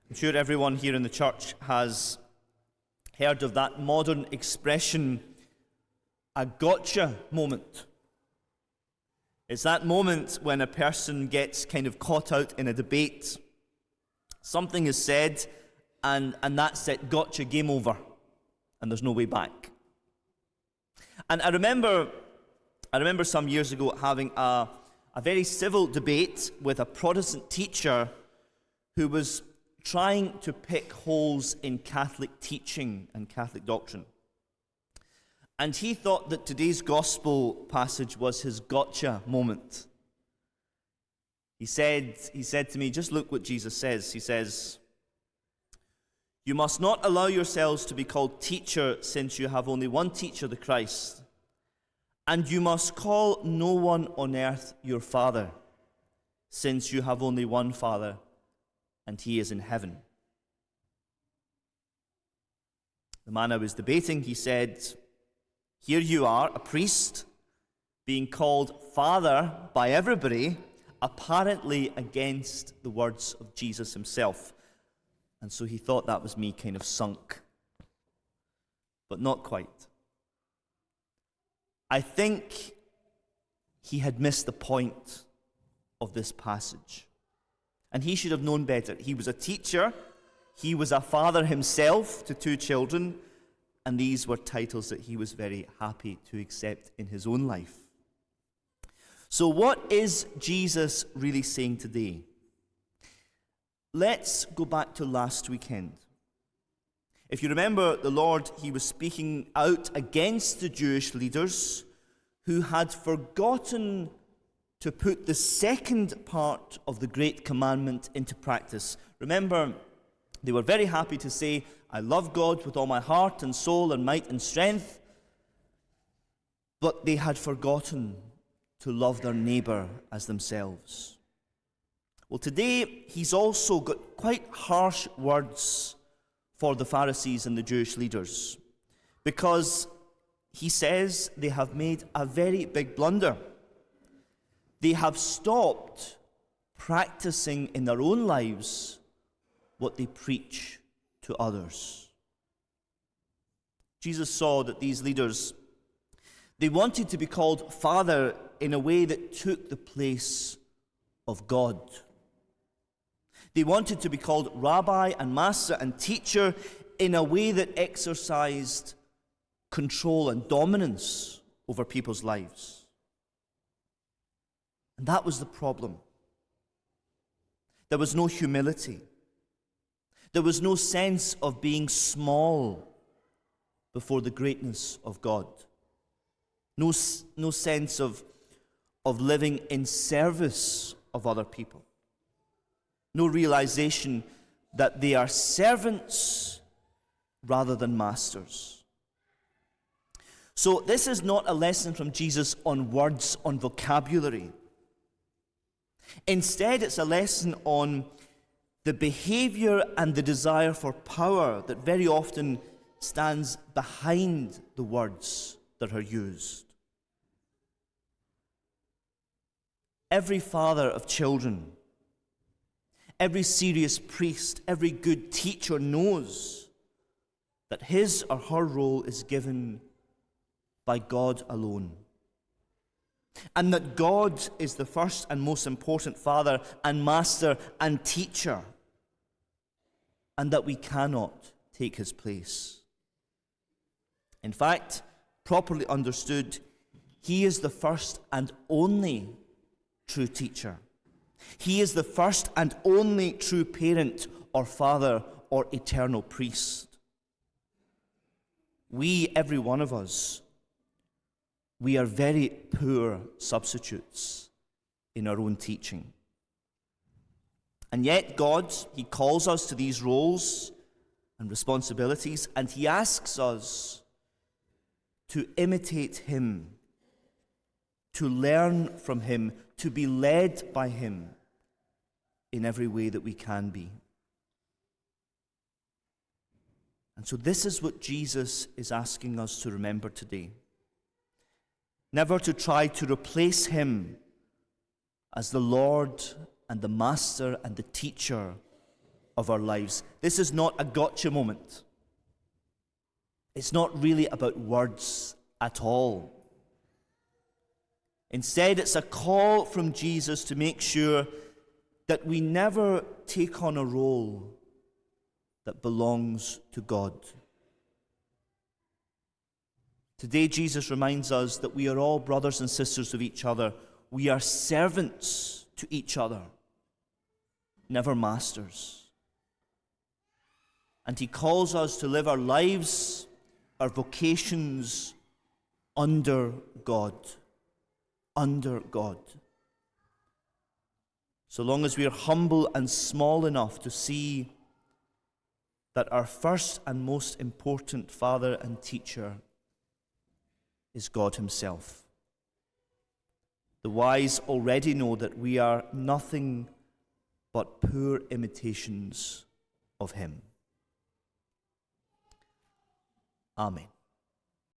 I'm sure everyone here in the church has heard of that modern expression, a gotcha moment. It's that moment when a person gets kind of caught out in a debate. Something is said, and that's it, gotcha, game over, and there's no way back. And I remember some years ago having a very civil debate with a Protestant teacher who was trying to pick holes in Catholic teaching and Catholic doctrine. And he thought that today's gospel passage was his gotcha moment. He said to me, just look what Jesus says. He says, "You must not allow yourselves to be called teacher, since you have only one teacher, the Christ. And you must call no one on earth your father, since you have only one Father, and he is in heaven." The man I was debating, he said, here you are, a priest, being called father by everybody, apparently against the words of Jesus himself. And so he thought that was me kind of sunk. But not quite. I think he had missed the point of this passage. And he should have known better. He was a teacher. He was a father himself to 2 children. And these were titles that he was very happy to accept in his own life. So what is Jesus really saying today? Let's go back to last weekend. If you remember, the Lord, he was speaking out against the Jewish leaders who had forgotten to put the second part of the Great Commandment into practice. Remember, they were very happy to say, I love God with all my heart and soul and might and strength, but they had forgotten to love their neighbor as themselves. Well, today, he's also got quite harsh words for the Pharisees and the Jewish leaders, because he says they have made a very big blunder. They have stopped practicing in their own lives what they preach to others. Jesus saw that these leaders, they wanted to be called Father in a way that took the place of God. They wanted to be called Rabbi and Master and Teacher in a way that exercised control and dominance over people's lives. And that was the problem. There was no humility. There was no sense of being small before the greatness of God. No sense of living in service of other people. No realization that they are servants rather than masters. So this is not a lesson from Jesus on words, on vocabulary. Instead, it's a lesson on the behavior and the desire for power that very often stands behind the words that are used. Every father of children, every serious priest, every good teacher knows that his or her role is given by God alone. And that God is the first and most important father and master and teacher. And that we cannot take his place. In fact, properly understood, he is the first and only true teacher. He is the first and only true parent or father or eternal priest. We, every one of us, we are very poor substitutes in our own teaching. And yet God, he calls us to these roles and responsibilities, and he asks us to imitate him, to learn from him, to be led by him in every way that we can be. And so this is what Jesus is asking us to remember today. Never to try to replace him as the Lord and the Master and the Teacher of our lives. This is not a gotcha moment. It's not really about words at all. Instead, it's a call from Jesus to make sure that we never take on a role that belongs to God. Today, Jesus reminds us that we are all brothers and sisters of each other. We are servants to each other, never masters. And he calls us to live our lives, our vocations, under God. Under God. So long as we are humble and small enough to see that our first and most important father and teacher is God himself. The wise already know that we are nothing but poor imitations of him. Amen.